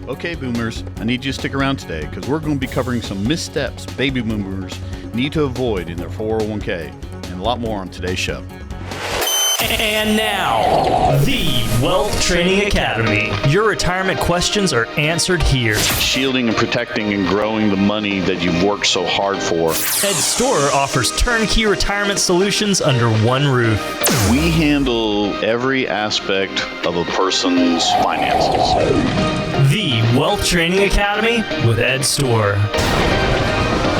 Okay, boomers, I need you to stick around today because we're going to be covering some missteps baby boomers need to avoid in their 401k and a lot more on today's show. And now, the Wealth Training Academy. Your retirement questions are answered here. Shielding and protecting and growing the money that you've worked so hard for. Ed Storer offers turnkey retirement solutions under one roof. We handle every aspect of a person's finances. The Wealth Training Academy with Ed Storer.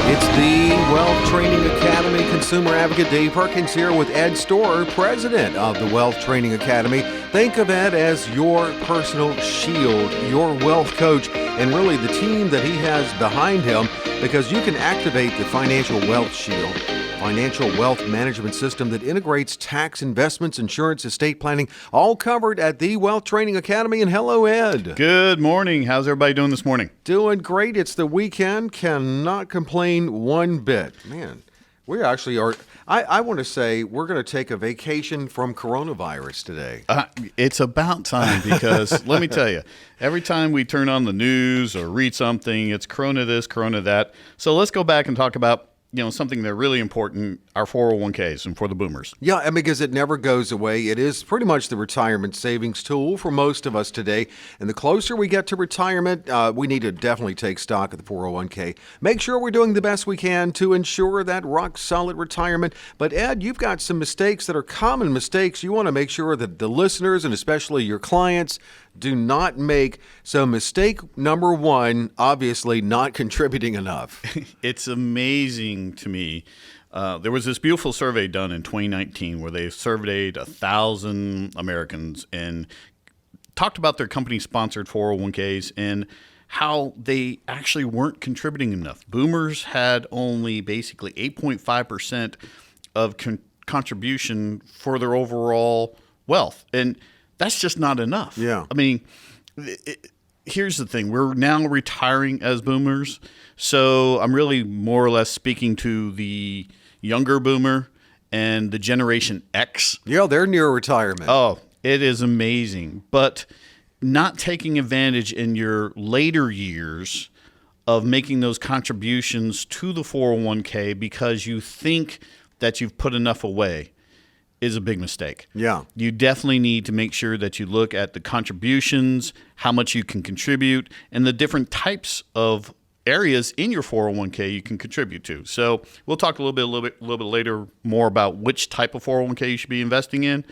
It's the Wealth Training Academy. Consumer advocate Dave Perkins here with Ed Storer, president of the Wealth Training Academy. Think of Ed as your personal shield, your wealth coach, and really the team that he has behind him, because you can activate the Financial Wealth Shield, financial wealth management system that integrates tax, investments, insurance, estate planning, all covered at the Wealth Training Academy. And hello, Ed. Good morning. How's everybody doing this morning? Doing great. It's the weekend. Cannot complain one bit. Man, we actually are. I want to say we're going to take a vacation from coronavirus today. It's about time because let me tell you, every time we turn on the news or read something, it's corona this, corona that. So let's go back and talk about something that's really important, our 401ks and for the boomers. Yeah, and because it never goes away. It is pretty much the retirement savings tool for most of us today. And the closer we get to retirement, we need to definitely take stock of the 401k. Make sure we're doing the best we can to ensure that rock-solid retirement. But Ed, you've got some mistakes that are common mistakes you want to make sure that the listeners and especially your clients do not make. So mistake number one, obviously not contributing enough. It's amazing to me. There was this beautiful survey done in 2019 where they surveyed 1,000 Americans and talked about their company-sponsored 401ks and how they actually weren't contributing enough. Boomers had only basically 8.5% of contribution for their overall wealth. And that's just not enough. Yeah. I mean, here's the thing. We're now retiring as boomers. So I'm really more or less speaking to the younger boomer and the Generation X. Yeah, they're near retirement. Oh, it is amazing. But not taking advantage in your later years of making those contributions to the 401k because you think that you've put enough away is a big mistake. Yeah. You definitely need to make sure that you look at the contributions, how much you can contribute, and the different types of areas in your 401k you can contribute to. So we'll talk a little bit later more about which type of 401k you should be investing in.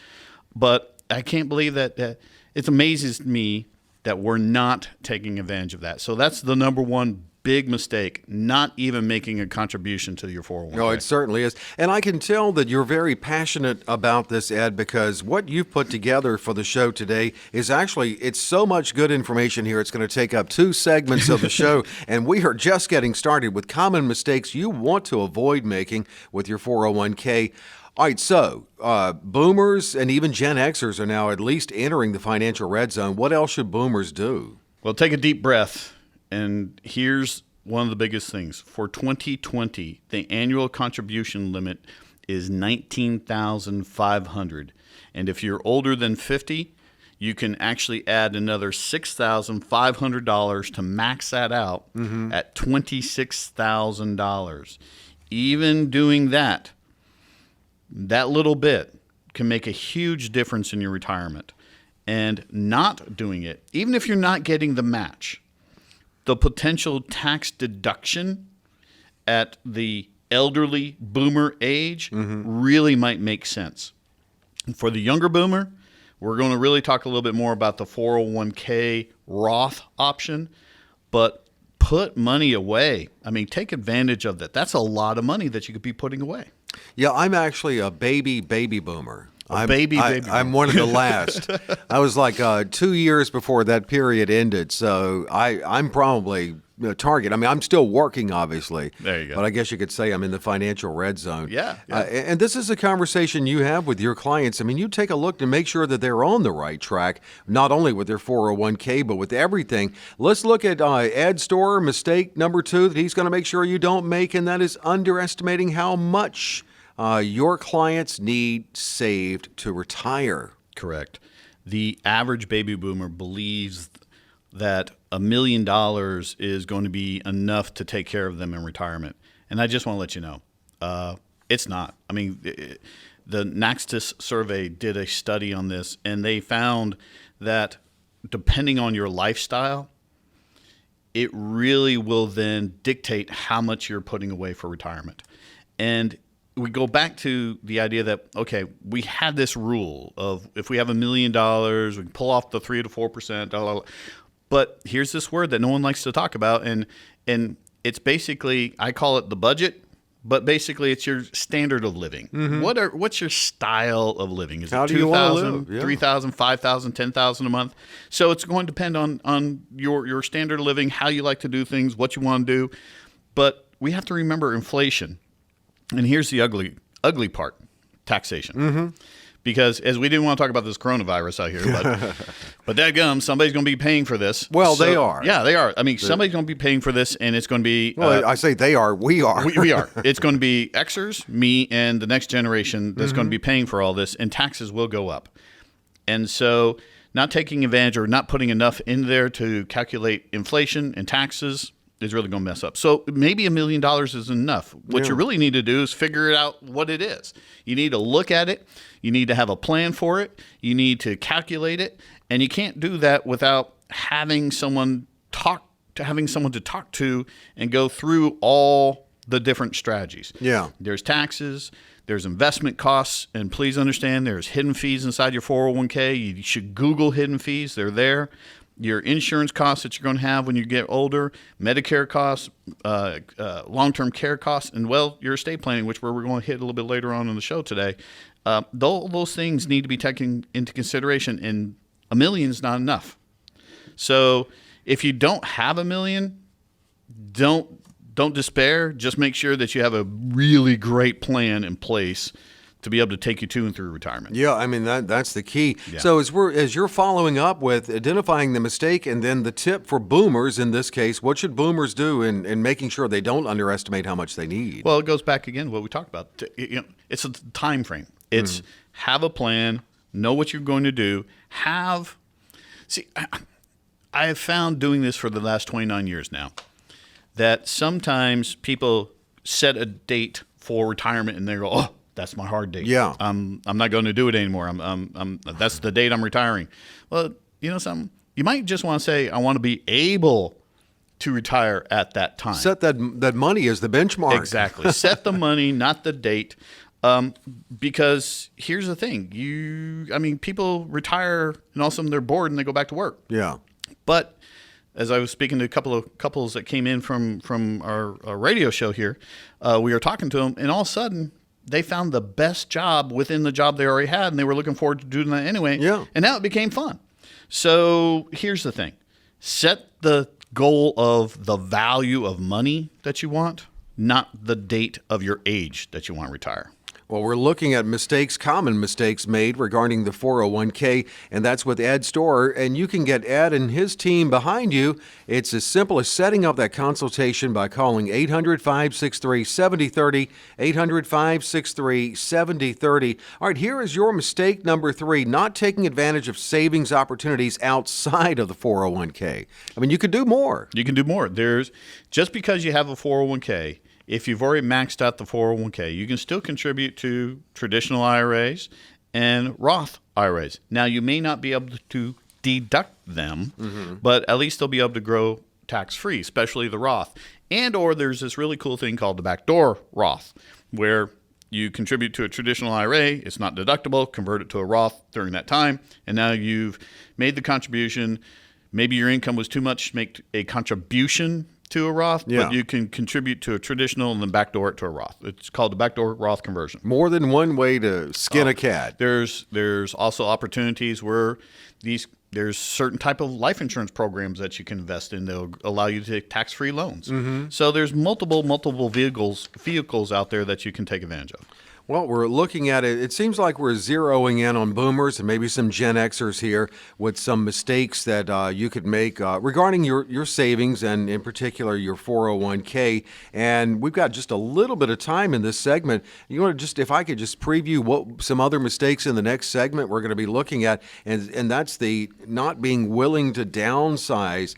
But I can't believe that it amazes me that we're not taking advantage of that. So that's the number one big mistake, not even making a contribution to your 401k. No, it certainly is. And I can tell that you're very passionate about this, Ed, because what you've put together for the show today is actually, it's so much good information here. It's going to take up 2 segments of the show. And we are just getting started with common mistakes you want to avoid making with your 401k. All right, so boomers and even Gen Xers are now at least entering the financial red zone. What else should boomers do? Well, take a deep breath. And here's one of the biggest things. For 2020, the annual contribution limit is $19,500. And if you're older than 50, you can actually add another $6,500 to max that out at $26,000. Even doing that little bit can make a huge difference in your retirement. And not doing it, even if you're not getting the match, the potential tax deduction at the elderly boomer age really might make sense. For the younger boomer, we're going to really talk a little bit more about the 401k Roth option, but put money away. I mean, take advantage of that. That's a lot of money that you could be putting away. Yeah, I'm actually a baby boomer. Baby boomer. I'm one of the last. I was like 2 years before that period ended, so I'm probably a target. I mean, I'm still working, obviously. There you go. But I guess you could say I'm in the financial red zone. Yeah. And this is a conversation you have with your clients. I mean, you take a look to make sure that they're on the right track, not only with their 401k, but with everything. Let's look at Ed Storer, mistake number 2 that he's going to make sure you don't make, and that is underestimating how much your clients need saved to retire. Correct. The average baby boomer believes that $1 million is going to be enough to take care of them in retirement. And I just want to let you know, it's not. I mean, the Naxtus survey did a study on this, and they found that depending on your lifestyle, it really will then dictate how much you're putting away for retirement. And we go back to the idea that, okay, we had this rule of if we have $1 million, we can pull off the 3 to 4%. But here's this word that no one likes to talk about, and it's basically, I call it the budget, but basically it's your standard of living. What's your style of living? Is it 2,000, 3,000, 5,000, 10,000 a month? So it's going to depend on your standard of living, how you like to do things, what you want to do. But we have to remember inflation. And here's the ugly part, taxation. Because as we didn't want to talk about this coronavirus out here, but dadgum, somebody's going to be paying for this. Well, they are. Yeah, they are. I mean, somebody's going to be paying for this, and it's going to be... Well, I say they are. We are. We are. It's going to be Xers, me, and the next generation that's going to be paying for all this, and taxes will go up. And so not taking advantage or not putting enough in there to calculate inflation and taxes is really going to mess up. So maybe $1 million is enough. What you really need to do is figure it out what it is. You need to look at it. You need to have a plan for it. You need to calculate it. And you can't do that without having someone to talk to and go through all the different strategies. Yeah. There's taxes, there's investment costs, and please understand there's hidden fees inside your 401k. You should Google hidden fees. They're there. Your insurance costs that you're going to have when you get older, Medicare costs, long-term care costs, and, well, your estate planning, which we're going to hit a little bit later on in the show today. Those things need to be taken into consideration, and $1 million is not enough. So if you don't have $1 million, don't despair. Just make sure that you have a really great plan in place to be able to take you to and through retirement. Yeah, I mean, that's the key. Yeah. So as you're following up with identifying the mistake and then the tip for boomers in this case, what should boomers do in making sure they don't underestimate how much they need? Well, it goes back again to what we talked about. It's a time frame. It's have a plan, know what you're going to do. I have found doing this for the last 29 years now that sometimes people set a date for retirement and they go, oh, that's my hard date. Yeah. I'm not going to do it anymore. That's the date I'm retiring. Well, you know something? You might just want to say, I want to be able to retire at that time. Set that money as the benchmark. Exactly. Set the money, not the date. Because here's the thing. People retire and all of a sudden they're bored and they go back to work. Yeah. But as I was speaking to a couple of couples that came in from our radio show here, we were talking to them, and all of a sudden they found the best job within the job they already had, and they were looking forward to doing that anyway. Yeah. And now it became fun. So here's the thing. Set the goal of the value of money that you want, not the date of your age that you want to retire. Well, we're looking at common mistakes made regarding the 401k, and that's with Ed Storer. And you can get Ed and his team behind you. It's as simple as setting up that consultation by calling 800-563-7030, 800-563-7030. All right, here is your mistake number 3, not taking advantage of savings opportunities outside of the 401k. I mean, you could do more. You can do more. Just because you have a 401k, if you've already maxed out the 401k, you can still contribute to traditional IRAs and Roth IRAs. Now, you may not be able to deduct them, but at least they'll be able to grow tax-free, especially the Roth. And or there's this really cool thing called the backdoor Roth, where you contribute to a traditional IRA, it's not deductible, convert it to a Roth during that time, and now you've made the contribution. Maybe your income was too much to make a contribution to a Roth, but you can contribute to a traditional and then backdoor it to a Roth. It's called the backdoor Roth conversion. More than one way to skin a cat. There's also opportunities where there's certain type of life insurance programs that you can invest in. They'll allow you to take tax-free loans. So there's multiple vehicles out there that you can take advantage of. Well, we're looking at it. It seems like we're zeroing in on boomers and maybe some Gen Xers here with some mistakes that you could make regarding your savings and in particular your 401k. And we've got just a little bit of time in this segment. You want to just, if I could just preview what some other mistakes in the next segment we're going to be looking at, and that's the not being willing to downsize,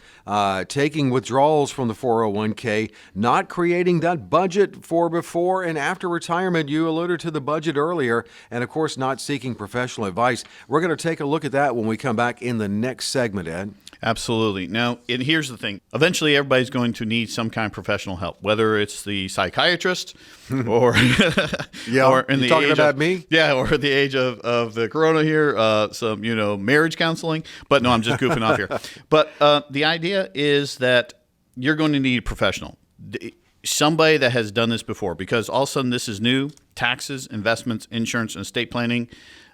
taking withdrawals from the 401k, not creating that budget for before and after retirement. You alluded to the budget earlier, and of course not seeking professional advice. We're going to take a look at that when we come back in the next segment, Ed. Absolutely. Now, and here's the thing. Eventually, everybody's going to need some kind of professional help, whether it's the psychiatrist or, yeah, or in you the talking age about of, me? Yeah, or the age of the corona here, some, marriage counseling. But no, I'm just goofing off here. But the idea is that you're going to need a professional. Somebody that has done this before, because all of a sudden this is new. Taxes, investments, insurance, and estate planning.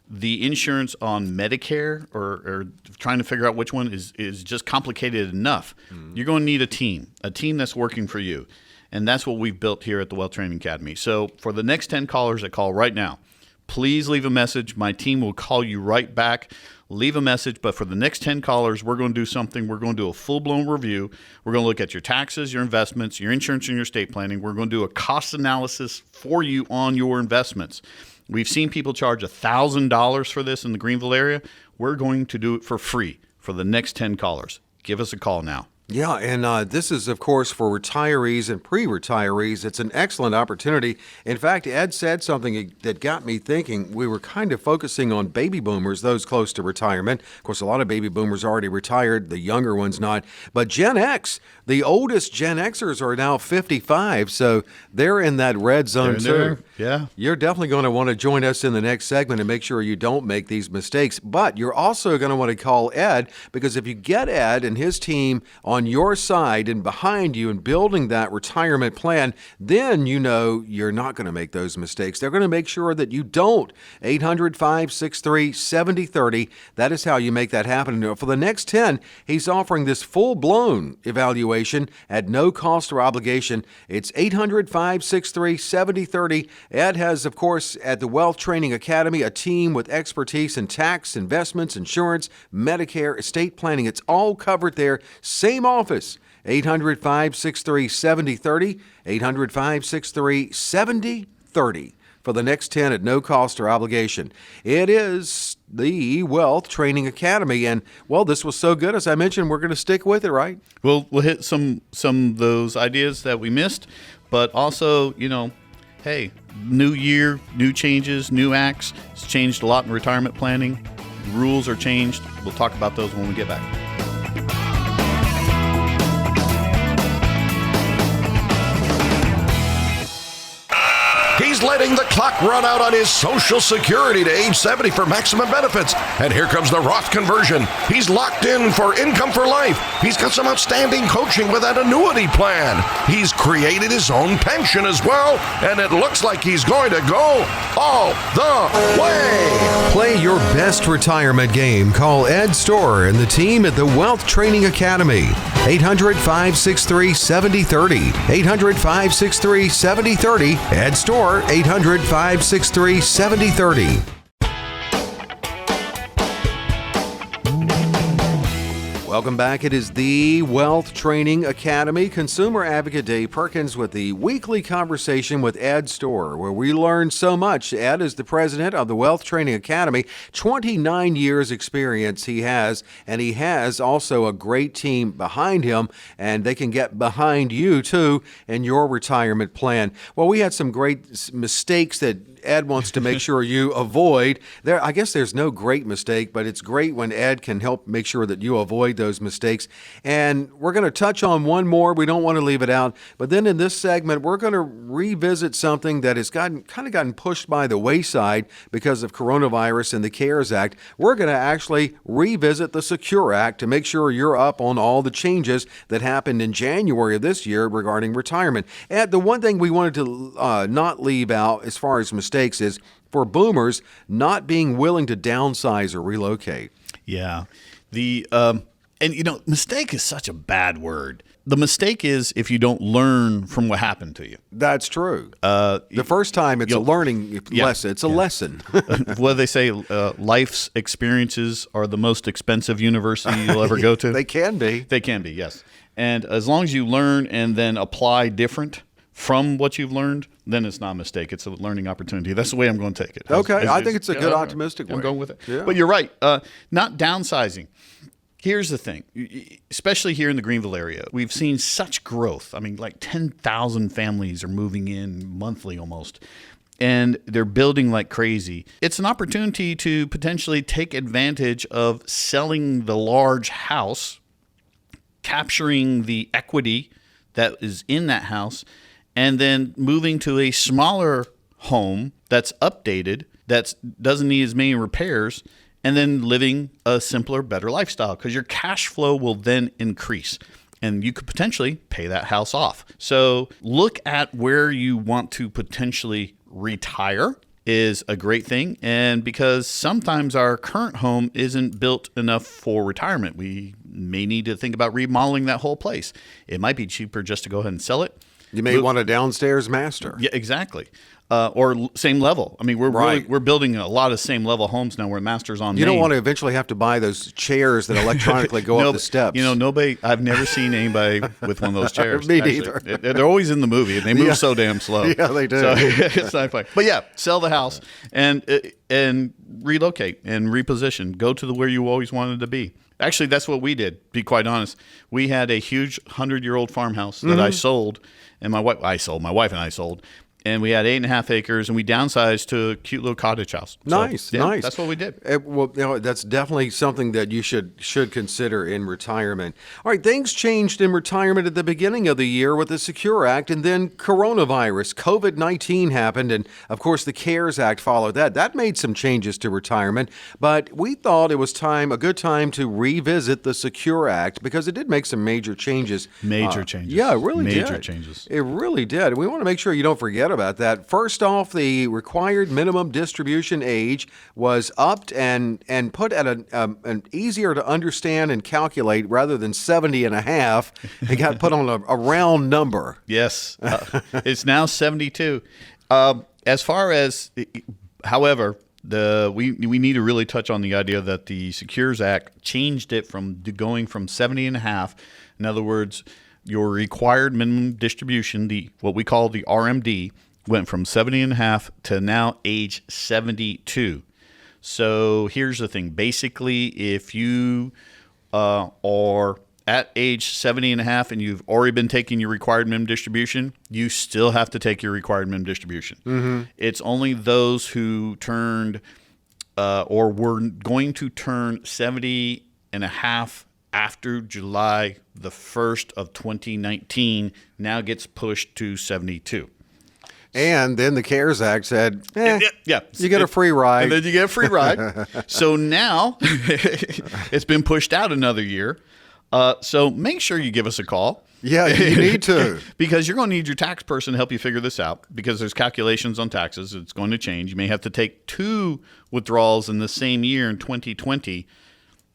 The insurance on Medicare or trying to figure out which one is just complicated enough. You're going to need a team that's working for you. And that's what we've built here at the Wealth Training Academy. So for the next 10 callers that call right now, please leave a message. My team will call you right back. Leave a message. But for the next 10 callers, we're going to do something. We're going to do a full-blown review. We're going to look at your taxes, your investments, your insurance, and your estate planning. We're going to do a cost analysis for you on your investments. We've seen people charge $1,000 for this in the Greenville area. We're going to do it for free for the next 10 callers. Give us a call now. Yeah, and this is, of course, for retirees and pre-retirees. It's an excellent opportunity. In fact, Ed said something that got me thinking. We were kind of focusing on baby boomers, those close to retirement. Of course, a lot of baby boomers already retired, the younger ones not. But Gen X, the oldest Gen Xers are now 55, so they're in that red zone too. Yeah. You're definitely going to want to join us in the next segment and make sure you don't make these mistakes. But you're also going to want to call Ed, because if you get Ed and his team on your side and behind you and building that retirement plan, then you're not going to make those mistakes. They're going to make sure that you don't. 800-563-7030. That is how you make that happen. For the next 10, he's offering this full-blown evaluation at no cost or obligation. It's 800-563-7030. Ed has, of course, at the Wealth Training Academy, a team with expertise in tax, investments, insurance, Medicare, estate planning. It's all covered there. Same office, 800-563-7030, 800-563-7030 for the next 10 at no cost or obligation. It is the Wealth Training Academy, and, well, this was so good. As I mentioned, we're going to stick with it, right? We'll hit some of those ideas that we missed, but also, hey, new year, new changes, new acts. It's changed a lot in retirement planning. Rules are changed. We'll talk about those when we get back. He's letting the clock run out on his Social Security to age 70 for maximum benefits. And here comes the Roth conversion. He's locked in for income for life. He's got some outstanding coaching with that annuity plan. He's created his own pension as well, and it looks like he's going to go all the way. Play your best retirement game. Call Ed Storer and the team at the Wealth Training Academy. 800-563-7030. 800-563-7030. Ed Storer, 800-563-7030. Welcome back. It is the Wealth Training Academy. Consumer Advocate Dave Perkins with the weekly conversation with Ed Storer, where we learn so much. Ed is the president of the Wealth Training Academy. 29 years experience he has, and he has also a great team behind him, and they can get behind you too in your retirement plan. Well, we had some great mistakes that Ed wants to make sure you avoid. I guess there's no great mistake, but it's great when Ed can help make sure that you avoid those mistakes. And we're going to touch on one more. We don't want to leave it out. But then in this segment, we're going to revisit something that has gotten pushed by the wayside because of coronavirus and the CARES Act. We're going to actually revisit the Secure Act to make sure you're up on all the changes that happened in January of this year regarding retirement. And the one thing we wanted to not leave out as far as mistakes is for boomers not being willing to downsize or relocate. Yeah. The And, mistake is such a bad word. The mistake is if you don't learn from what happened to you. That's true. The first time it's a learning lesson. It's a lesson. What do they say? Life's experiences are the most expensive university you'll ever go to. They can be. They can be, yes. And as long as you learn and then apply different from what you've learned, then it's not a mistake. It's a learning opportunity. That's the way I'm going to take it. Okay. I think it's a good optimistic way. I'm going with it. Yeah. But you're right. Not downsizing. Here's the thing, especially here in the Greenville area, we've seen such growth. I mean, like 10,000 families are moving in monthly almost, and they're building like crazy. It's an opportunity to potentially take advantage of selling the large house, capturing the equity that is in that house, and then moving to a smaller home that's updated, that doesn't need as many repairs, and then living a simpler, better lifestyle, because your cash flow will then increase and you could potentially pay that house off. So look at where you want to potentially retire is a great thing. And because sometimes our current home isn't built enough for retirement, we may need to think about remodeling that whole place. It might be cheaper just to go ahead and sell it. You may want a downstairs master. Yeah, exactly. Or same level. I mean, we're building a lot of same level homes now. Where masters on. You don't want to eventually have to buy those chairs that electronically go up the steps. Nobody. I've never seen anybody with one of those chairs. Me neither. They're always in the movie, and they move so damn slow. Yeah, they do. So it's not fun. But yeah, sell the house and relocate and reposition. Go to where you always wanted to be. Actually, that's what we did. To be quite honest, we had a huge 100-year-old farmhouse that I sold, and my wife and I sold. And we had 8.5 acres, and we downsized to a cute little cottage house. Nice. That's what we did. That's definitely something that you should consider in retirement. All right, things changed in retirement at the beginning of the year with the Secure Act, and then coronavirus, COVID-19 happened, and of course the CARES Act followed that. That made some changes to retirement, but we thought it was a good time to revisit the Secure Act because it did make some major changes. Major changes. Yeah, it really did. Major changes. It really did. We want to make sure you don't forget about that. First off, the required minimum distribution age was upped and put at an easier to understand and calculate rather than 70 and a half. It got put on a round number. Yes. It's now 72. As far as, however, we need to really touch on the idea that the Secures Act changed it from going from 70 and a half. In other words, your required minimum distribution, what we call the RMD, went from 70 and a half to now age 72. So here's the thing. Basically, if you are at age 70 and a half and you've already been taking your required minimum distribution, you still have to take your required minimum distribution. Mm-hmm. It's only those who turned or were going to turn 70 and a half after July the 1st of 2019 now gets pushed to 72. And then the CARES Act said, you get a free ride. And then you get a free ride. So now it's been pushed out another year. So make sure you give us a call. Yeah, you need to. Because you're going to need your tax person to help you figure this out because there's calculations on taxes. It's going to change. You may have to take 2 withdrawals in the same year in 2020,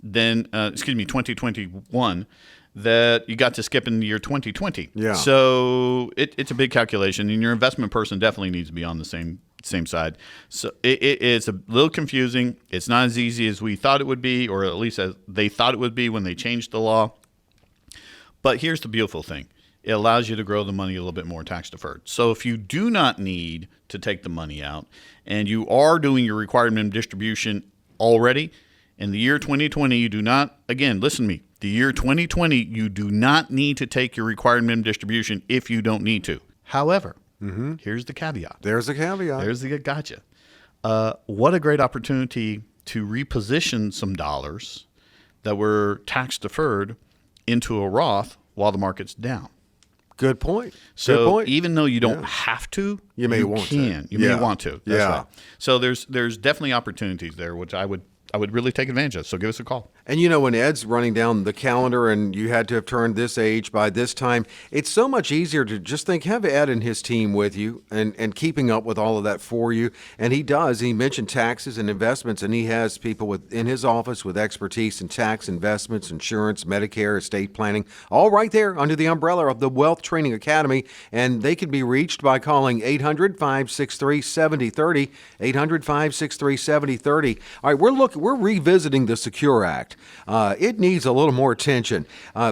2021. That you got to skip in the year 2020. Yeah. So it's a big calculation, and your investment person definitely needs to be on the same side. So it's a little confusing. It's not as easy as we thought it would be, or at least as they thought it would be when they changed the law. But here's the beautiful thing. It allows you to grow the money a little bit more tax deferred. So if you do not need to take the money out, and you are doing your required minimum distribution already, in the year 2020, you do not, again, listen to me, the year 2020, you do not need to take your required minimum distribution if you don't need to. However, here's the caveat. There's a caveat. There's the gotcha. What a great opportunity to reposition some dollars that were tax deferred into a Roth while the market's down. Good point. So Good point. even though you don't have to, you may want to. You may want to. That's Yeah. right. So there's definitely opportunities there, which I would I would really take advantage of it. So give us a call. And when Ed's running down the calendar and you had to have turned this age by this time, it's so much easier to just have Ed and his team with you and keeping up with all of that for you. And he does. He mentioned taxes and investments, and he has people in his office with expertise in tax, investments, insurance, Medicare, estate planning, all right there under the umbrella of the Wealth Training Academy. And they can be reached by calling 800-563-7030, 800-563-7030. All right, we're revisiting the Secure Act. It needs a little more attention.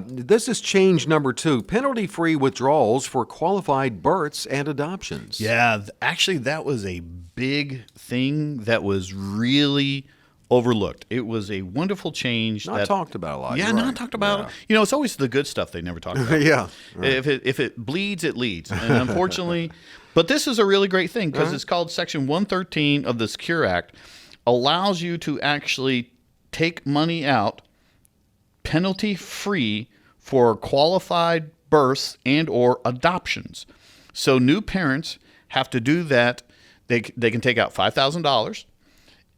This is change number 2, penalty-free withdrawals for qualified births and adoptions. Yeah, actually, that was a big thing that was really overlooked. It was a wonderful change. Not talked about a lot. Yeah, not talked about. Yeah. It's always the good stuff they never talk about. Yeah. Right. If it bleeds, it leads. And unfortunately, but this is a really great thing because it's called Section 113 of the Secure Act, allows you to actually take money out penalty-free for qualified births and or adoptions. So new parents have to do that. They can take out $5,000,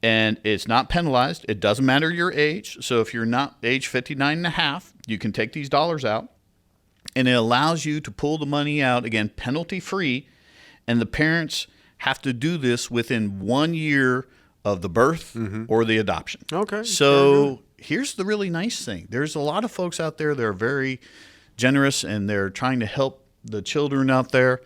and it's not penalized. It doesn't matter your age. So if you're not age 59 and a half, you can take these dollars out, and it allows you to pull the money out, again, penalty-free, and the parents have to do this within 1 year of the birth or the adoption. Okay. So here's the really nice thing. There's a lot of folks out there that are very generous, and they're trying to help the children out there.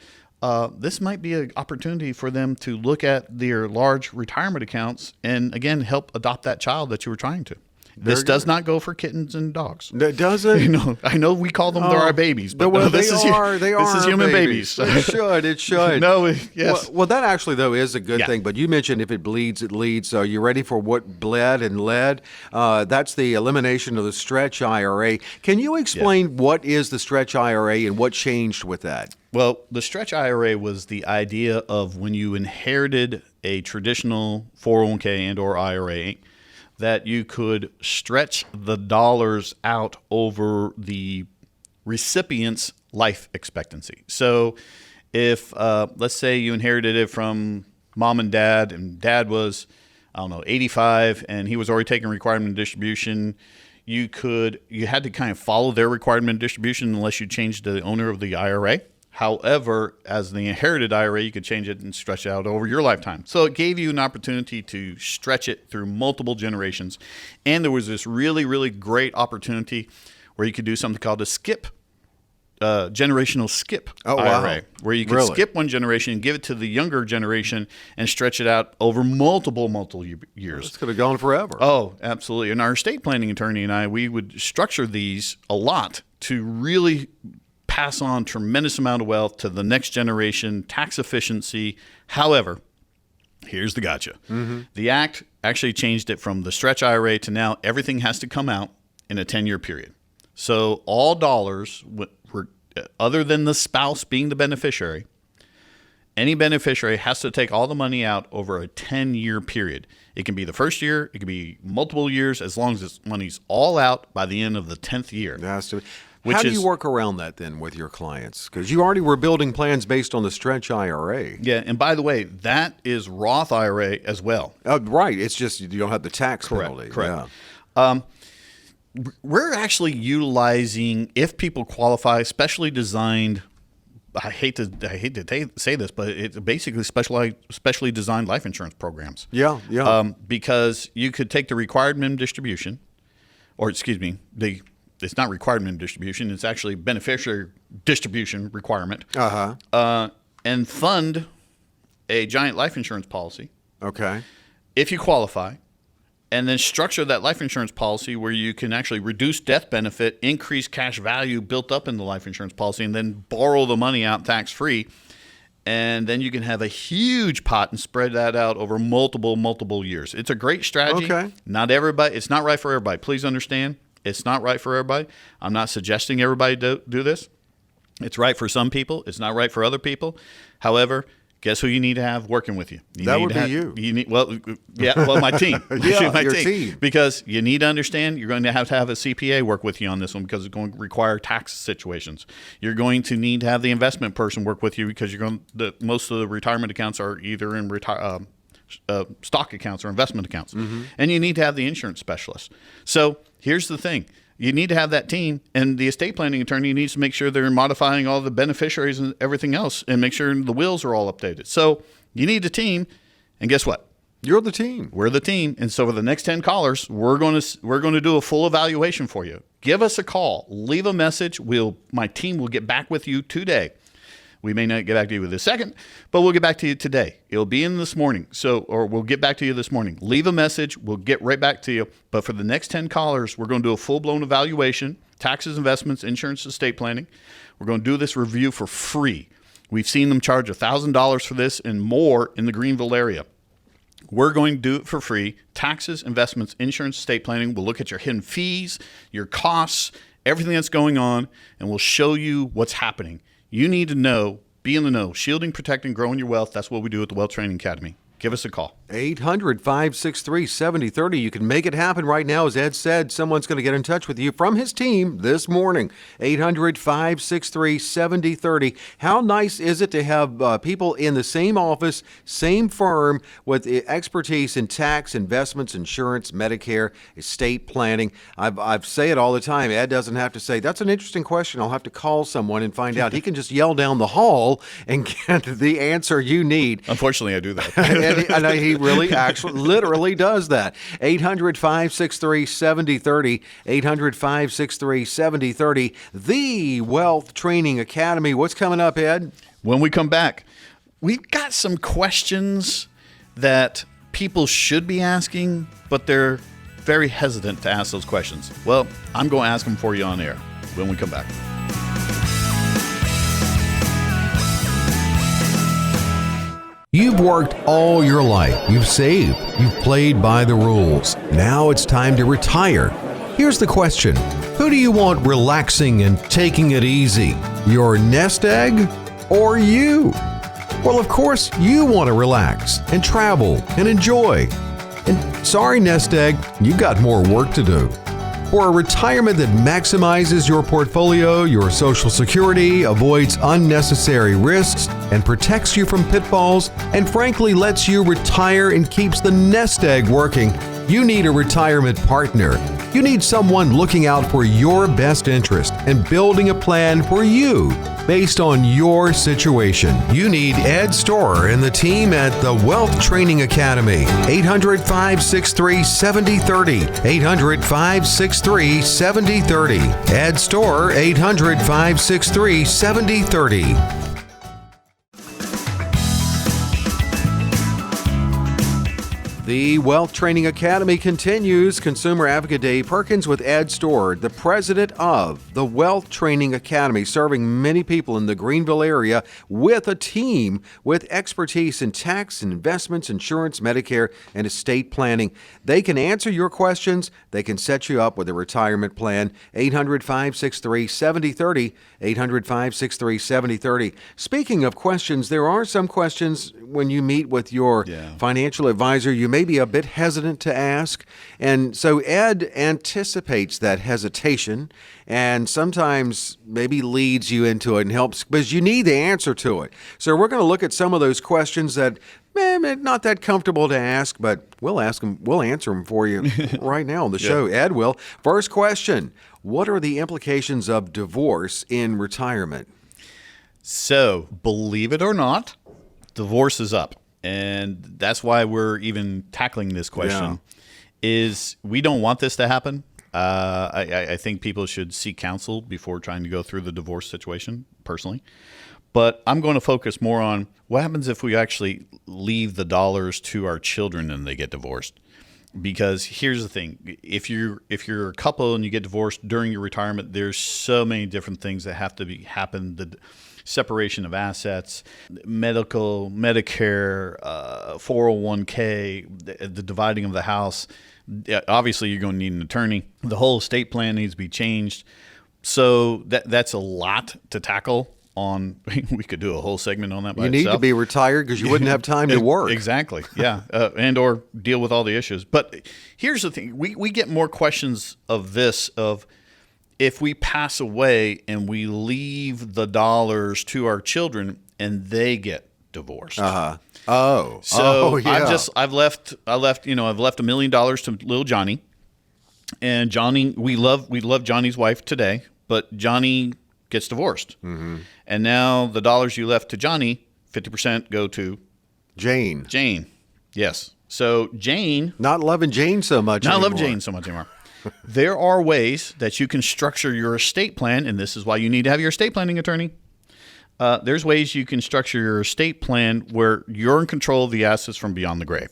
This might be an opportunity for them to look at their large retirement accounts and, again, help adopt that child that you were trying to. This does not go for kittens and dogs. It doesn't? I know we call them our babies, but no, this is human babies. It should. No, yes. Well, that actually, though, is a good thing. But you mentioned if it bleeds, it leads. So you ready for what bled and led? That's the elimination of the Stretch IRA. Can you explain what is the Stretch IRA and what changed with that? Well, the Stretch IRA was the idea of when you inherited a traditional 401k and or IRA, that you could stretch the dollars out over the recipient's life expectancy. So if, let's say you inherited it from mom and dad was, 85, and he was already taking requirement distribution, you had to kind of follow their requirement distribution unless you changed the owner of the IRA. However, as the inherited IRA, you could change it and stretch it out over your lifetime. So it gave you an opportunity to stretch it through multiple generations. And there was this really, really great opportunity where you could do something called a generational skip IRA, where you could skip one generation and give it to the younger generation and stretch it out over multiple years. It's could have gone forever. Oh, absolutely. And our estate planning attorney and I, we would structure these a lot to really pass on tremendous amount of wealth to the next generation, tax efficiency. However, here's the gotcha. The act actually changed it from the Stretch IRA to now everything has to come out in a 10-year period. So all dollars, other than the spouse being the beneficiary, any beneficiary has to take all the money out over a 10-year period. It can be the first year, it can be multiple years, as long as this money's all out by the end of the 10th year. It has to be. How do you work around that then with your clients? Because you already were building plans based on the Stretch IRA. Yeah, and by the way, that is Roth IRA as well. Right. It's just you don't have the tax penalty. Correct. Yeah. We're actually utilizing, if people qualify, specially designed. I hate to say this, but it's basically specially designed life insurance programs. Yeah. Because you could take the required minimum distribution, or excuse me, it's not required minimum distribution. It's actually beneficiary distribution requirement. And fund a giant life insurance policy. Okay. If you qualify, and then structure that life insurance policy where you can actually reduce death benefit, increase cash value built up in the life insurance policy, and then borrow the money out tax-free. And then you can have a huge pot and spread that out over multiple years. It's a great strategy. Okay. It's not right for everybody. Please understand. It's not right for everybody. I'm not suggesting everybody do this. It's right for some people. It's not right for other people. However, guess who you need to have working with you? That would be you. My team. Your team. Because you need to understand you're going to have a CPA work with you on this one because it's going to require tax situations. You're going to need to have the investment person work with you because most of the retirement accounts are either in stock accounts or investment accounts. And you need to have the insurance specialist. So here's the thing. You need to have that team, and the estate planning attorney needs to make sure they're modifying all the beneficiaries and everything else and make sure the wills are all updated. So you need a team, and guess what? You're the team. We're the team. And so for the next 10 callers, we're going to do a full evaluation for you. Give us a call. Leave a message. My team will get back with you today. We may not get back to you with a second, but we'll get back to you today. It'll be in this morning. Or we'll get back to you this morning. Leave a message. We'll get right back to you. But for the next 10 callers, we're going to do a full-blown evaluation, taxes, investments, insurance, estate planning. We're going to do this review for free. We've seen them charge $1,000 for this and more in the Greenville area. We're going to do it for free. Taxes, investments, insurance, estate planning. We'll look at your hidden fees, your costs, everything that's going on, and we'll show you what's happening. You need to know, be in the know. Shielding, protecting, growing your wealth. That's what we do at the Wealth Training Academy. Give us a call. 800-563-7030. You can make it happen right now. As Ed said, someone's going to get in touch with you from his team this morning. 800-563-7030. How nice is it to have people in the same office, same firm, with expertise in tax, investments, insurance, Medicare, estate planning? I say it all the time. Ed doesn't have to say, that's an interesting question. I'll have to call someone and find out. He can just yell down the hall and get the answer you need. Unfortunately, I do that. And he really literally does that. 800-563-7030. 800-563-7030. The Wealth Training Academy. What's coming up, Ed? When we come back, we've got some questions that people should be asking, but they're very hesitant to ask those questions. Well, I'm going to ask them for you on air when we come back. You've worked all your life. You've saved. You've played by the rules. Now it's time to retire. Here's the question. Who do you want relaxing and taking it easy? Your nest egg or you? Well, of course, you want to relax and travel and enjoy. And sorry, nest egg, you've got more work to do. For a retirement that maximizes your portfolio, your Social Security, avoids unnecessary risks, and protects you from pitfalls, and frankly lets you retire and keeps the nest egg working, you need a retirement partner. You need someone looking out for your best interest and building a plan for you based on your situation. You need Ed Storer and the team at the Wealth Training Academy. 800-563-7030. 800-563-7030. Ed Storer, 800-563-7030. The Wealth Training Academy continues. Consumer Advocate Dave Perkins with Ed Storer, the president of the Wealth Training Academy, serving many people in the Greenville area with a team with expertise in tax, investments, insurance, Medicare, and estate planning. They can answer your questions. They can set you up with a retirement plan. 800-563-7030. 800-563-7030. Speaking of questions, there are some questions when you meet with your financial advisor you may be a bit hesitant to ask. And so Ed anticipates that hesitation and sometimes maybe leads you into it and helps because you need the answer to it. So we're going to look at some of those questions that not that comfortable to ask, but we'll ask them. We'll answer them for you right now on the show. Ed will. First question. What are the implications of divorce in retirement? So, believe it or not, divorce is up. And that's why we're even tackling this question, is we don't want this to happen. I think people should seek counsel before trying to go through the divorce situation, personally. But I'm going to focus more on what happens if we actually leave the dollars to our children and they get divorced. Because here's the thing, if you're a couple and you get divorced during your retirement, there's so many different things that have to happen. The separation of assets, medical, Medicare, 401k, the dividing of the house. Obviously, you're going to need an attorney. The whole estate plan needs to be changed. So that's a lot to tackle. We could do a whole segment on that by itself. You need to be retired because you wouldn't have time to work. Exactly, yeah, and or deal with all the issues. But here's the thing. We get more questions of this, of if we pass away and we leave the dollars to our children and they get divorced. Oh, So yeah. I've left $1 million to little Johnny, and Johnny, we love Johnny's wife today, but Johnny gets divorced, and now the dollars you left to Johnny, 50% go to Jane. Jane. Yes. So Jane, Not loving Jane so much not anymore. love Jane so much anymore. There are ways that you can structure your estate plan, and this is why you need to have your estate planning attorney. There's ways you can structure your estate plan where you're in control of the assets from beyond the grave.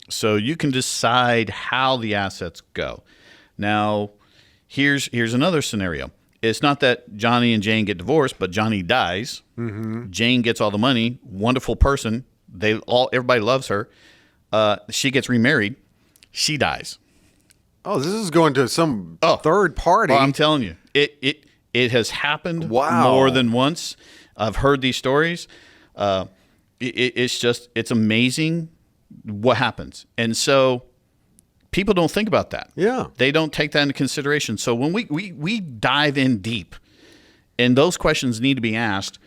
So you can decide how the assets go. Now, here's another scenario. It's not that Johnny and Jane get divorced, but Johnny dies. Jane gets all the money. Wonderful person. Everybody loves her. She gets remarried. She dies. Oh, this is going to some third party. Well, I'm telling you, it has happened Wow. more than once. I've heard these stories. It's amazing what happens. And so people don't think about that. Yeah. They don't take that into consideration. So when we dive in deep, and those questions need to be asked,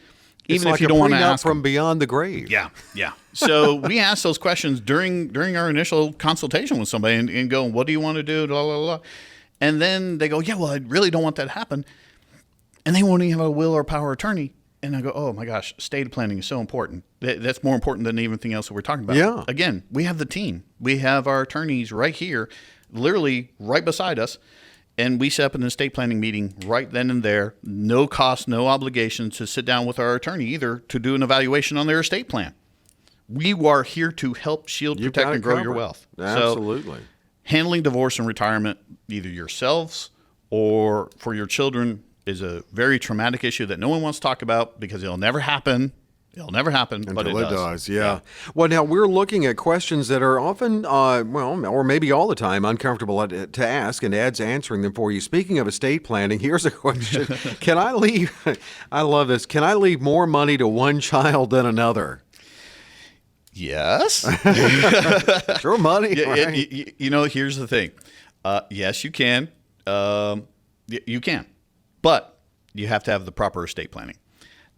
It's even like if you a don't want to prenup ask from them. beyond the grave. Yeah. So we ask those questions during our initial consultation with somebody and go, what do you want to do? Blah, blah, blah. And then they go, yeah, well, I really don't want that to happen. And they won't even have a will or power of attorney. And I go, oh my gosh, estate planning is so important. That's more important than anything else that we're talking about. Yeah. Again, we have the team. We have our attorneys right here, literally right beside us. And we set up an estate planning meeting right then and there. No cost, no obligation to sit down with our attorney either to do an evaluation on their estate plan. We are here to help shield, You've protect, got it and grow your covered. wealth. Absolutely. So handling divorce and retirement, either yourselves or for your children, is a very traumatic issue that no one wants to talk about because it'll never happen. It'll never happen, but it Until does. yeah. Well, now we're looking at questions that are often, or maybe all the time, uncomfortable to ask, and Ed's answering them for you. Speaking of estate planning, here's a question. Can I leave, I love this, can I leave more money to one child than another? Yes. Sure, money, Yeah, right? here's the thing. Yes, you can. You can. But you have to have the proper estate planning.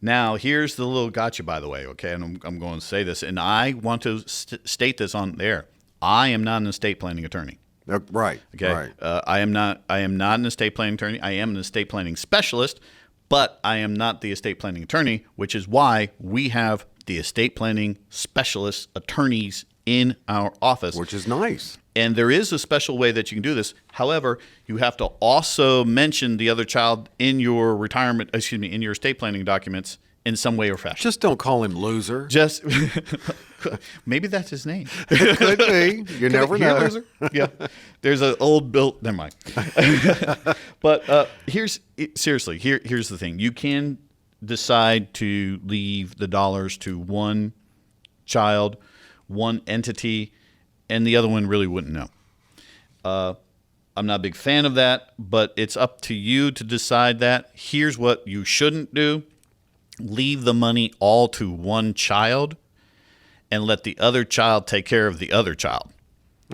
Now, here's the little gotcha, by the way, okay? And I'm going to say this, and I want to state this on there. I am not an estate planning attorney. Right. Okay. Right. I am not an estate planning attorney. I am an estate planning specialist, but I am not the estate planning attorney, which is why we have the estate planning specialist attorneys in our office. Which is nice. And there is a special way that you can do this. However, you have to also mention the other child in your in your estate planning documents in some way or fashion. Just don't call him loser. Just maybe that's his name. Could be. You never Here, know. loser. Yeah. There's an old bill. Never mind. But here's the thing. You can decide to leave the dollars to one child, one entity, and the other one really wouldn't know. I'm not a big fan of that, but it's up to you to decide that. Here's what you shouldn't do. Leave the money all to one child and let the other child take care of the other child.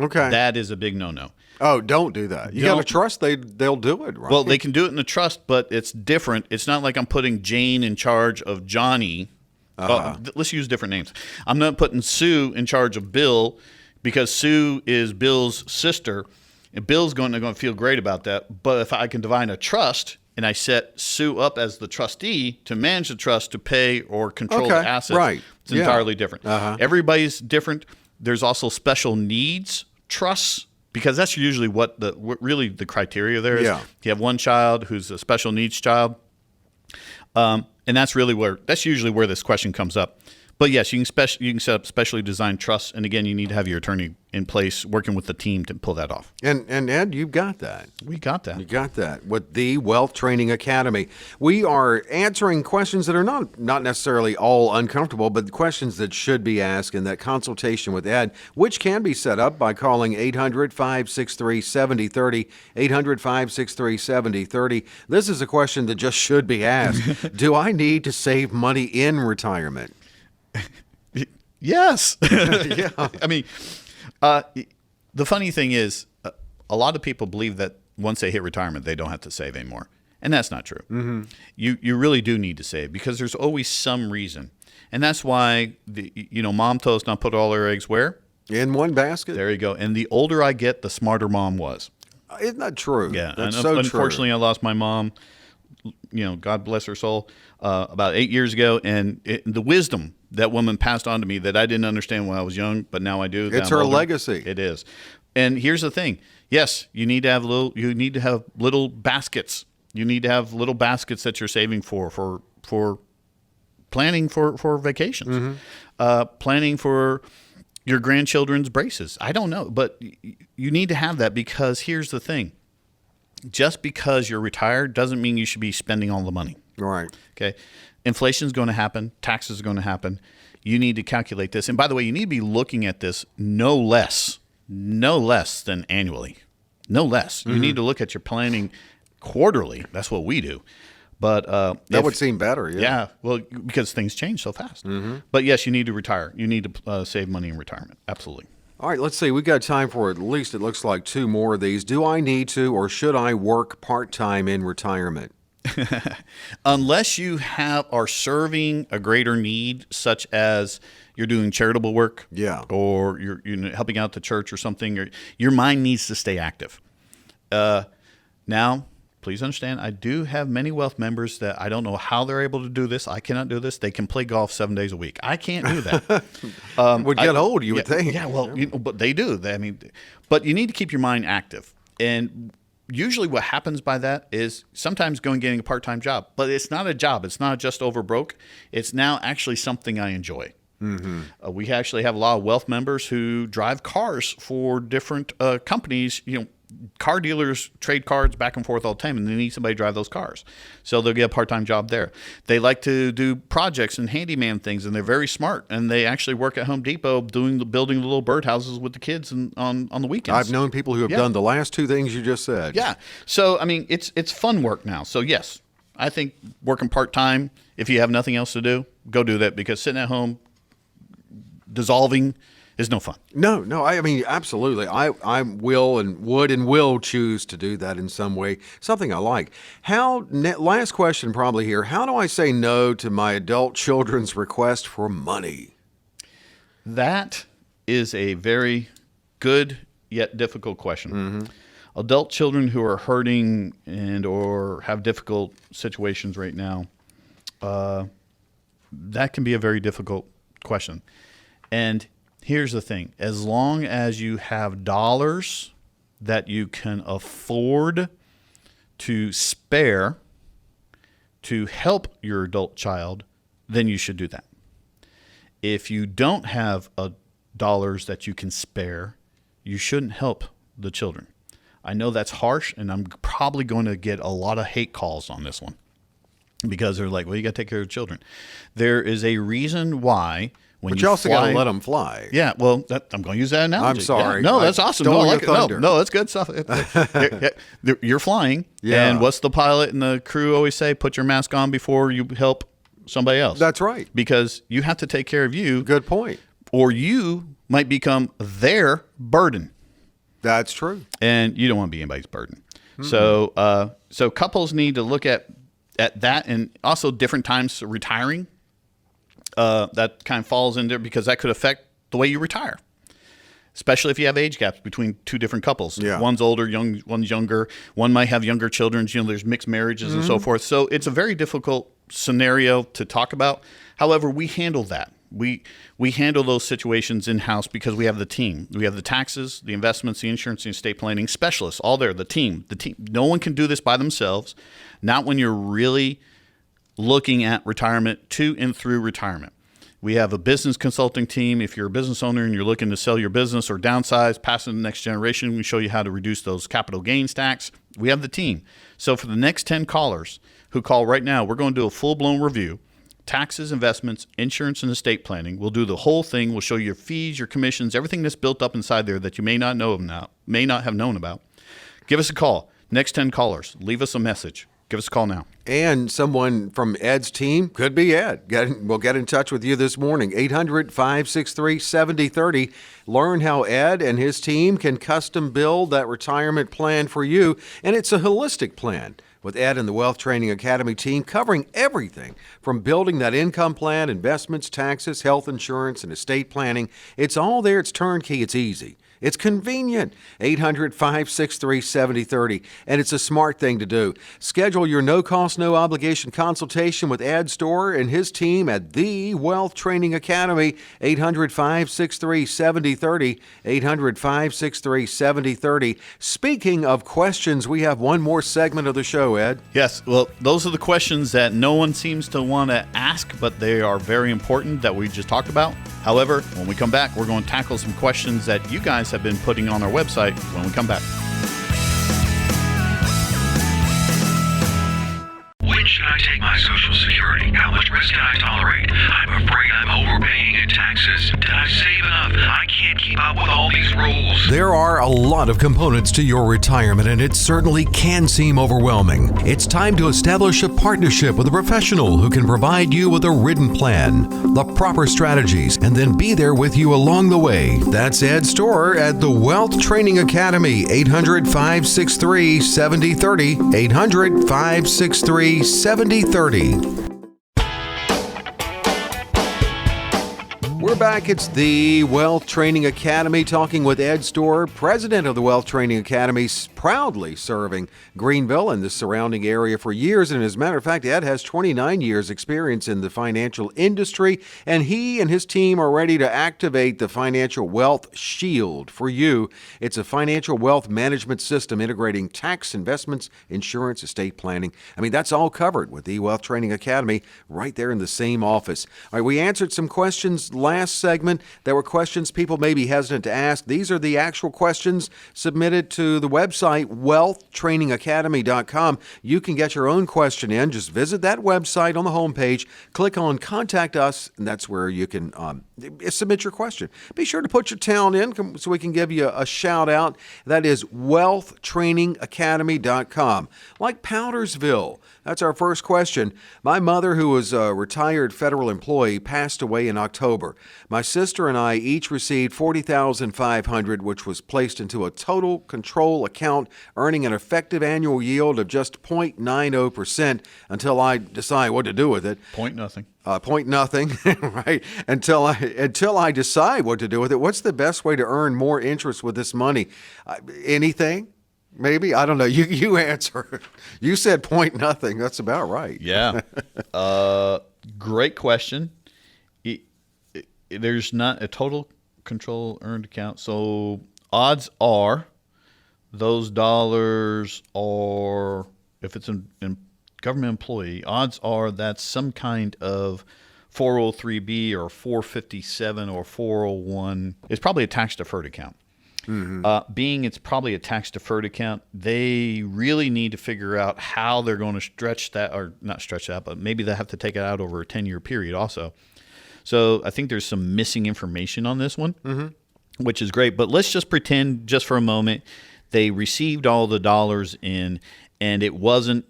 Okay. That is a big no-no. Oh, don't do that. You got to Don't. trust they'll do it, right? Well, they can do it in a trust, but it's different. It's not like I'm putting Jane in charge of Johnny. Let's use different names. I'm not putting Sue in charge of Bill because Sue is Bill's sister, and Bill's going to feel great about that. But if I can divine a trust and I set Sue up as the trustee to manage the trust to pay or control the assets, right. it's Yeah. entirely different. Everybody's different. There's also special needs trusts because that's usually what really the criteria there is. Yeah. You have one child who's a special needs child. And that's usually where this question comes up. But yes, you can set up specially designed trusts, and again, you need to have your attorney in place working with the team to pull that off. And Ed, you've got that. We got that. You got that with the Wealth Training Academy. We are answering questions that are not necessarily all uncomfortable, but questions that should be asked in that consultation with Ed, which can be set up by calling 800-563-7030, 800-563-7030. This is a question that just should be asked. Do I need to save money in retirement? Yes. Yeah. I mean, the funny thing is, a lot of people believe that once they hit retirement, they don't have to save anymore. And that's not true. Mm-hmm. You really do need to save because there's always some reason. And that's why, Mom told us not to put all our eggs where? In one basket. There you go. And the older I get, the smarter Mom was. Isn't that true? Yeah. That's and so unfortunately, true. I lost my mom, God bless her soul, about 8 years ago. And the wisdom that woman passed on to me that I didn't understand when I was young, but now I do. It's her legacy. It is. And here's the thing. Yes, you need to have little baskets. You need to have little baskets that you're saving for planning for vacations, planning for your grandchildren's braces. I don't know, but you need to have that because here's the thing. Just because you're retired doesn't mean you should be spending all the money. Right. Okay. Inflation is going to happen. Taxes are going to happen. You need to calculate this. And by the way, you need to be looking at this no less than annually. No less. You need to look at your planning quarterly. That's what we do. But that would seem better. Yeah. Yeah. Well, because things change so fast. But yes, you need to retire. You need to save money in retirement. Absolutely. All right, let's see. We've got time for at least, it looks like, 2 more of these. Do I need to or should I work part-time in retirement? Unless you are serving a greater need, such as you're doing charitable work, or you're helping out the church or something, your mind needs to stay active. Now, please understand, I do have many wealth members that I don't know how they're able to do this. I cannot do this. They can play golf 7 days a week. I can't do that. Would get old, you would think. Yeah, well, but they do. But you need to keep your mind active. And usually what happens by that is sometimes getting a part-time job. But it's not a job. It's not just over broke. It's now actually something I enjoy. We actually have a lot of wealth members who drive cars for different companies. Car dealers trade cars back and forth all the time, and they need somebody to drive those cars. So they'll get a part-time job there. They like to do projects and handyman things, and they're very smart. And they actually work at Home Depot building the little birdhouses with the kids on the weekends. I've known people who have done the last 2 things you just said. Yeah. So, it's fun work now. So, yes, I think working part-time, if you have nothing else to do, go do that because sitting at home dissolving is no fun. No, absolutely. I will and will choose to do that in some way, something I like. Last question probably here, how do I say no to my adult children's request for money? That is a very good yet difficult question. Adult children who are hurting and or have difficult situations right now, that can be a very difficult question. And here's the thing. As long as you have dollars that you can afford to spare to help your adult child, then you should do that. If you don't have dollars that you can spare, you shouldn't help the children. I know that's harsh, and I'm probably going to get a lot of hate calls on this one because they're like, well, you got to take care of children. There is a reason why. But you also got to let them fly. Yeah, well, I'm going to use that analogy. I'm sorry. Yeah, no, that's awesome. Stole No, I your like it. thunder. No, that's good stuff. You're flying, and what's the pilot and the crew always say? Put your mask on before you help somebody else. That's right. Because you have to take care of you. Good point. Or you might become their burden. That's true. And you don't want to be anybody's burden. Mm-hmm. So couples need to look at that, and also different times retiring. That kind of falls in there because that could affect the way you retire, especially if you have age gaps between 2 different couples. Yeah. One's older, one's younger. One might have younger children. There's mixed marriages and so forth. So it's a very difficult scenario to talk about. However, we handle that. We handle those situations in-house because we have the team. We have the taxes, the investments, the insurance, the estate planning specialists, all there, the team. No one can do this by themselves, not when you're really looking at retirement to and through retirement. We have a business consulting team. If you're a business owner and you're looking to sell your business or downsize, pass it to the next generation, we show you how to reduce those capital gains tax. We have the team. So for the next 10 callers who call right now, we're going to do a full-blown review. Taxes, investments, insurance, and estate planning. We'll do the whole thing. We'll show you your fees, your commissions, everything that's built up inside there that you may not have known about. Give us a call. Next 10 callers. Leave us a message. Give us a call now. And someone from Ed's team, could be Ed. We'll get in touch with you this morning. 800-563-7030. Learn how Ed and his team can custom build that retirement plan for you. And it's a holistic plan. with Ed and the Wealth Training Academy team, covering everything from building that income plan, investments, taxes, health insurance, and estate planning. It's all there. It's turnkey. It's easy. It's convenient. 800-563-7030. And it's a smart thing to do. Schedule your no-cost, no-obligation consultation with Ed Storer and his team at the Wealth Training Academy. 800-563-7030. 800-563-7030. Speaking of questions, we have one more segment of the show, Ed. Yes, well, those are the questions that no one seems to want to ask, but they are very important that we just talked about. However, when we come back, we're going to tackle some questions that you guys have been putting on our website when we come back. When should I take my Social Security? How much risk can I tolerate? I'm afraid I'm overpaying in taxes. Did I save enough? I can't keep up with all these rules. There are a lot of components to your retirement, and it certainly can seem overwhelming. It's time to establish a partnership with a professional who can provide you with a written plan, the proper strategies, and then be there with you along the way. That's Ed Storer at the Wealth Training Academy. 800-563-7030. 800-563-7030. We're back. It's the Wealth Training Academy, talking with Ed Storer, president of the Wealth Training Academy, proudly serving Greenville and the surrounding area for years. And as a matter of fact, Ed has 29 years experience in the financial industry, and he and his team are ready to activate the Financial Wealth Shield for you. It's a financial wealth management system integrating tax, investments, insurance, estate planning. I mean, that's all covered with the Wealth Training Academy right there in the same office. All right, we answered some questions last segment. There were questions people may be hesitant to ask. These are the actual questions submitted to the website, wealthtrainingacademy.com. You can get your own question in. Just visit that website on the homepage, click on Contact Us, and that's where you can submit your question. Be sure to put your town in so we can give you a shout out. That is wealthtrainingacademy.com. Like Powdersville. That's our first question. My mother, who was a retired federal employee, passed away in October. My sister and I each received $40,500, which was placed into a total control account, earning an effective annual yield of just 0.90% until I decide what to do with it. Point nothing. Point nothing, right? Until I decide what to do with it. What's the best way to earn more interest with this money? Anything? Maybe? I don't know. You answer. You said point nothing. That's about right. Yeah. Great question. There's not a total control earned account. So odds are those dollars are, if it's a government employee, odds are that's some kind of 403B or 457 or 401. It's probably a tax-deferred account. Being it's probably a tax-deferred account, they really need to figure out how they're going to stretch that, or not stretch that, but maybe they have to take it out over a 10-year period also. So I think there's some missing information on this one, which is great. But let's just pretend just for a moment they received all the dollars in, and it wasn't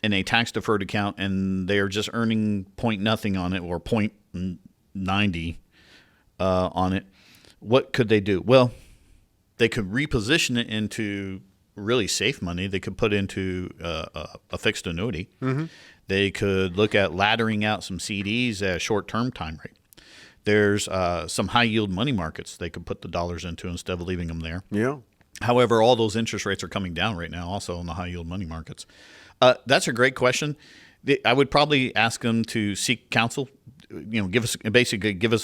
in a tax-deferred account, and they are just earning point nothing on it or 0.90 on it. What could they do? Well, they could reposition it into really safe money. They could put into a fixed annuity. They could look at laddering out some CDs at a short-term time rate. There's some high-yield money markets they could put the dollars into instead of leaving them there. Yeah. However, all those interest rates are coming down right now also in the high-yield money markets. That's a great question. I would probably ask them to seek counsel. Give us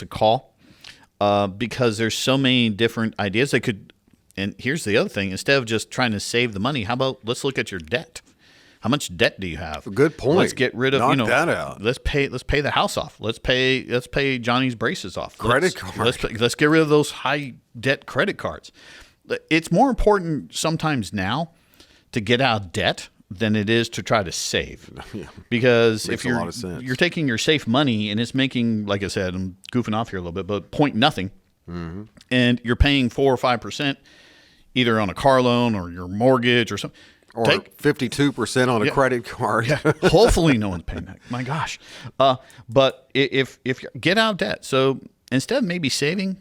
a call because there's so many different ideas they could. And here's the other thing: instead of just trying to save the money, how about let's look at your debt? How much debt do you have? Good point. Let's get rid of Knock that out. Let's pay the house off. Let's pay Johnny's braces off. Credit card. Let's get rid of those high debt credit cards. It's more important sometimes now to get out of debt than it is to try to save. Yeah. Because Makes if a lot of sense. you're taking your safe money and it's making, like I said, I'm goofing off here a little bit, but point nothing, and you're paying 4 or 5% either on a car loan or your mortgage or something. Or 52% on a credit card. Hopefully no one's paying that. My gosh. But if you get out of debt, so instead of maybe saving,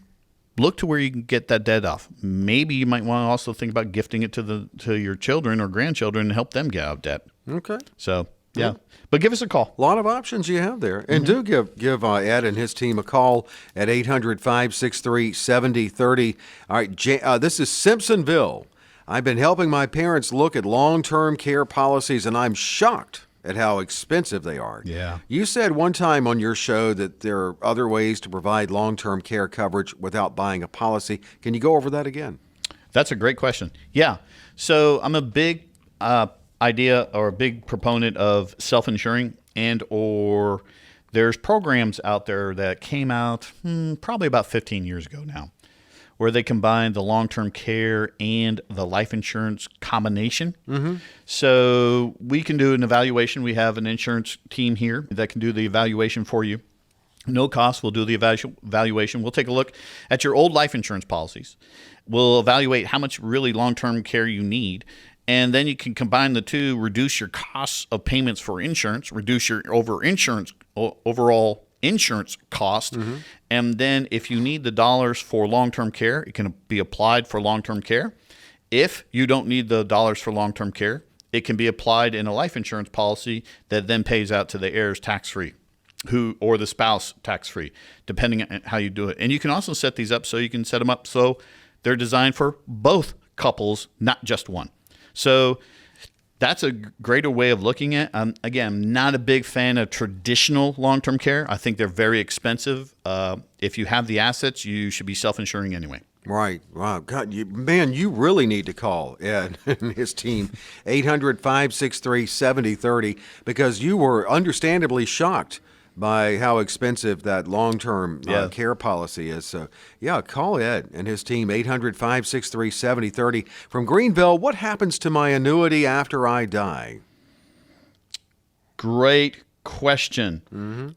look to where you can get that debt off. Maybe you might want to also think about gifting it to your children or grandchildren and help them get out of debt. Okay. So, yeah. But give us a call. A lot of options you have there. And do give Ed and his team a call at 800-563-7030. All right, this is Simpsonville. I've been helping my parents look at long-term care policies, and I'm shocked at how expensive they are. Yeah. You said one time on your show that there are other ways to provide long-term care coverage without buying a policy. Can you go over that again? That's a great question. Yeah. So I'm a big idea or a big proponent of self-insuring, and or there's programs out there that came out probably about 15 years ago now, where they combine the long-term care and the life insurance combination. So we can do an evaluation. We have an insurance team here that can do the evaluation for you. No cost. We'll do the evaluation. We'll take a look at your old life insurance policies. We'll evaluate how much really long-term care you need. And then you can combine the two, reduce your costs of payments for insurance, reduce your overall insurance cost. And then if you need the dollars for long-term care, it can be applied for long-term care. If you don't need the dollars for long-term care, it can be applied in a life insurance policy that then pays out to the heirs tax-free, or the spouse tax-free, depending on how you do it. And you can also set these up so you can set them up so they're designed for both couples, not just one. So that's a greater way of looking at it. Again, I'm not a big fan of traditional long-term care. I think they're very expensive. If you have the assets, you should be self-insuring anyway. Right. Wow. God, you really need to call Ed and his team, 800-563-7030, because you were understandably shocked by how expensive that long-term care policy is. So, call Ed and his team, 800-563-7030. From Greenville, what happens to my annuity after I die? Great question.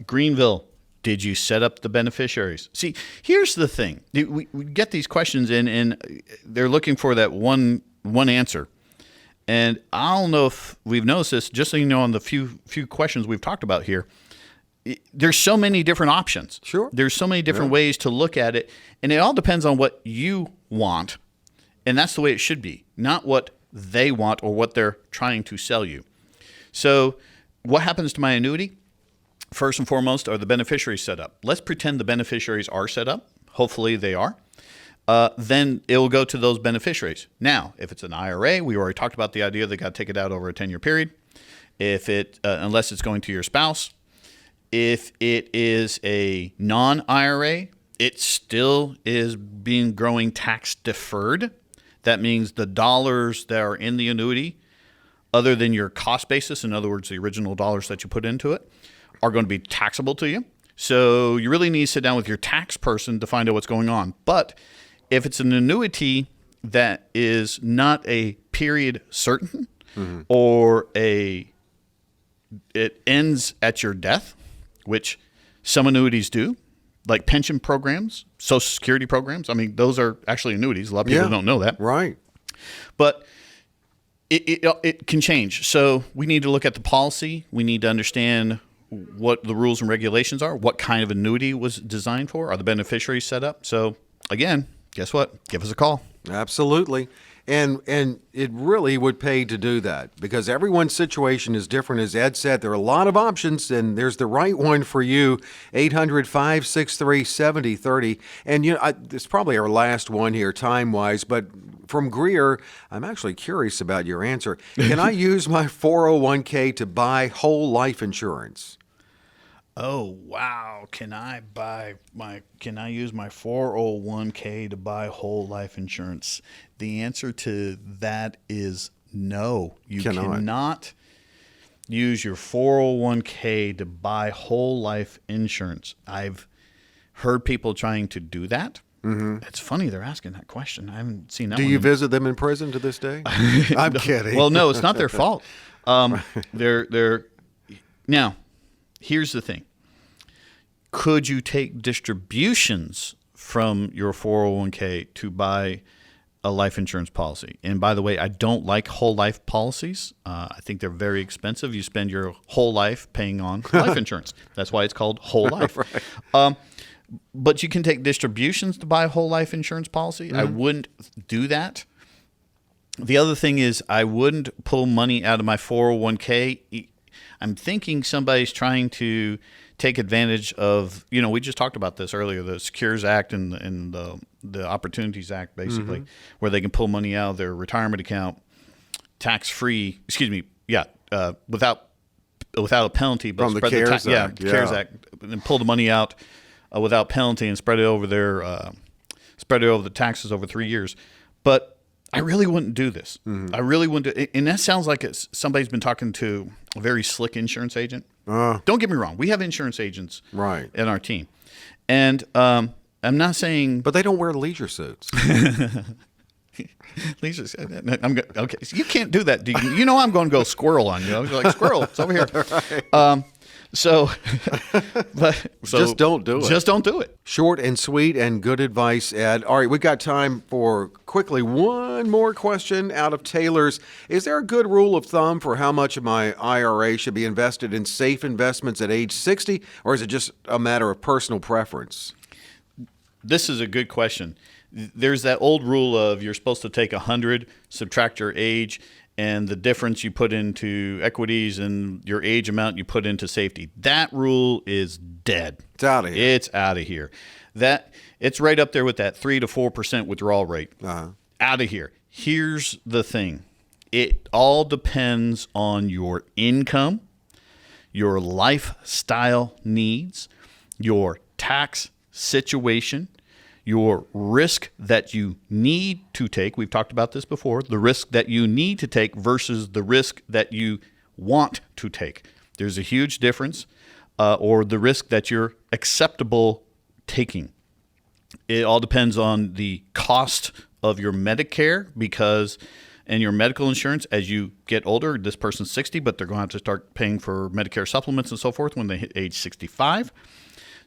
Greenville, did you set up the beneficiaries? See, here's the thing. We get these questions in, and they're looking for that one answer. And I don't know if we've noticed this, just so you know, on the few questions we've talked about here, there's so many different options. Sure. There's so many different ways to look at it, and it all depends on what you want, and that's the way it should be, not what they want or what they're trying to sell you. So what happens to my annuity? First and foremost, are the beneficiaries set up? Let's pretend the beneficiaries are set up. Hopefully they are. Then it will go to those beneficiaries. Now, if it's an IRA, we already talked about the idea they got to take it out over a 10-year period. If unless it's going to your spouse. If it is a non-IRA, it still is growing tax deferred. That means the dollars that are in the annuity, other than your cost basis, in other words, the original dollars that you put into it, are going to be taxable to you. So you really need to sit down with your tax person to find out what's going on. But if it's an annuity that is not a period certain, or it ends at your death, which some annuities do, like pension programs, Social Security programs. I mean, those are actually annuities. A lot of people don't know that. Right. But it can change. So we need to look at the policy. We need to understand what the rules and regulations are, what kind of annuity was designed for, are the beneficiaries set up? So again, guess what? Give us a call. Absolutely. And it really would pay to do that, because everyone's situation is different. As Ed said, there are a lot of options, and there's the right one for you, 800-563-7030. And it's probably our last one here time-wise, but from Greer, I'm actually curious about your answer. Can I use my 401k to buy whole life insurance? Oh, wow. Can I use my 401k to buy whole life insurance? The answer to that is no. You cannot use your 401k to buy whole life insurance. I've heard people trying to do that. It's funny they're asking that question. I haven't seen that one. Do you visit them in prison to this day? I'm kidding. Well, no, it's not their fault. They're now, here's the thing. Could you take distributions from your 401k to buy a life insurance policy? And by the way, I don't like whole life policies. I think they're very expensive. You spend your whole life paying on life insurance. That's why it's called whole life. Right. But you can take distributions to buy a whole life insurance policy. I wouldn't do that. The other thing is I wouldn't pull money out of my 401k. I'm thinking somebody's trying to take advantage of, we just talked about this earlier, the Secures Act and the Opportunities Act, basically, where they can pull money out of their retirement account tax-free, without a penalty. But from the CARES Act. CARES Act, and pull the money out without penalty and spread it over the taxes over 3 years. But I really wouldn't do this. I really wouldn't do, and that sounds like somebody's been talking to a very slick insurance agent. Don't get me wrong. We have insurance agents in our team. And I'm not saying... But they don't wear leisure suits. Okay, so you can't do that. I'm going to go squirrel on you. I was like, squirrel, it's over here. Right. So just don't do it. Just don't do it. Short and sweet and good advice, Ed. All right, we got time for quickly one more question out of Taylor's. Is there a good rule of thumb for how much of my IRA should be invested in safe investments at age 60, or is it just a matter of personal preference? This is a good question. There's that old rule of you're supposed to take 100, subtract your age, and the difference you put into equities and your age amount you put into safety. That rule is dead. It's out of here. It's out of here. It's right up there with that 3 to 4% withdrawal rate. Out of here. Here's the thing. It all depends on your income, your lifestyle needs, your tax situation, your risk that you need to take. We've talked about this before. The risk that you need to take versus the risk that you want to take. There's a huge difference, or the risk that you're acceptable taking. It all depends on the cost of your Medicare and your medical insurance as you get older. This person's 60, but they're going to have to start paying for Medicare supplements and so forth when they hit age 65.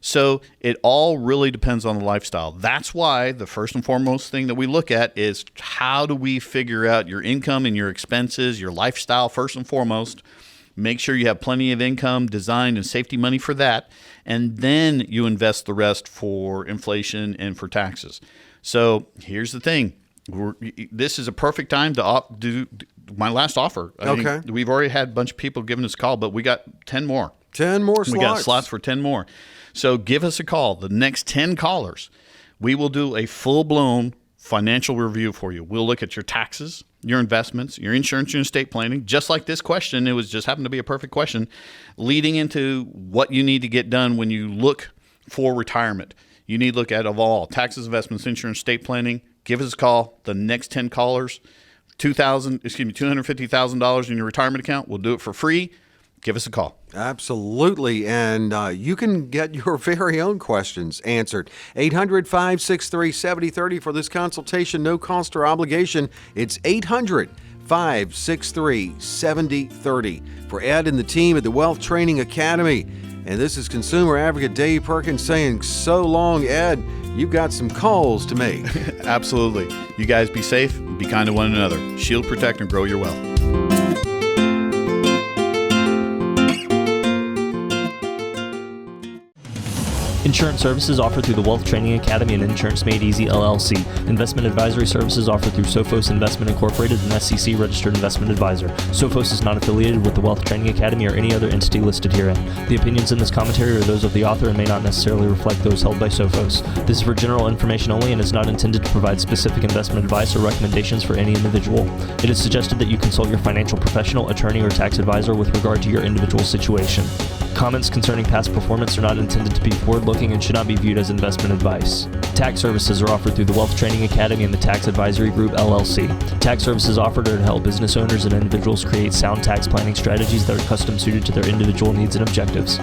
So it all really depends on the lifestyle. That's why the first and foremost thing that we look at is how do we figure out your income and your expenses, your lifestyle first and foremost. Make sure you have plenty of income, design, and safety money for that. And then you invest the rest for inflation and for taxes. So here's the thing. This is a perfect time to do my last offer. Okay. We've already had a bunch of people giving us a call, but we got 10 more. 10 more slots. We got slots for 10 more. So give us a call. The next 10 callers, we will do a full-blown financial review for you. We'll look at your taxes, your investments, your insurance, your estate planning. Just like this question, it was just happened to be a perfect question, leading into what you need to get done when you look for retirement. You need to look at all taxes, investments, insurance, estate planning. Give us a call. The next 10 callers, $250,000 in your retirement account. We'll do it for free. Give us a call. Absolutely. And you can get your very own questions answered. 800-563-7030 for this consultation. No cost or obligation. It's 800-563-7030 for Ed and the team at the Wealth Training Academy. And this is Consumer Advocate Dave Perkins saying so long, Ed. You've got some calls to make. Absolutely. You guys be safe. Be kind to one another. Shield, protect, and grow your wealth. Insurance services offered through the Wealth Training Academy and Insurance Made Easy, LLC. Investment advisory services offered through Sophos Investment Incorporated, an SEC-registered investment advisor. Sophos is not affiliated with the Wealth Training Academy or any other entity listed herein. The opinions in this commentary are those of the author and may not necessarily reflect those held by Sophos. This is for general information only and is not intended to provide specific investment advice or recommendations for any individual. It is suggested that you consult your financial professional, attorney, or tax advisor with regard to your individual situation. Comments concerning past performance are not intended to be forward-looking and should not be viewed as investment advice. Tax services are offered through the Wealth Training Academy and the Tax Advisory Group, LLC. Tax services offered are to help business owners and individuals create sound tax planning strategies that are custom suited to their individual needs and objectives.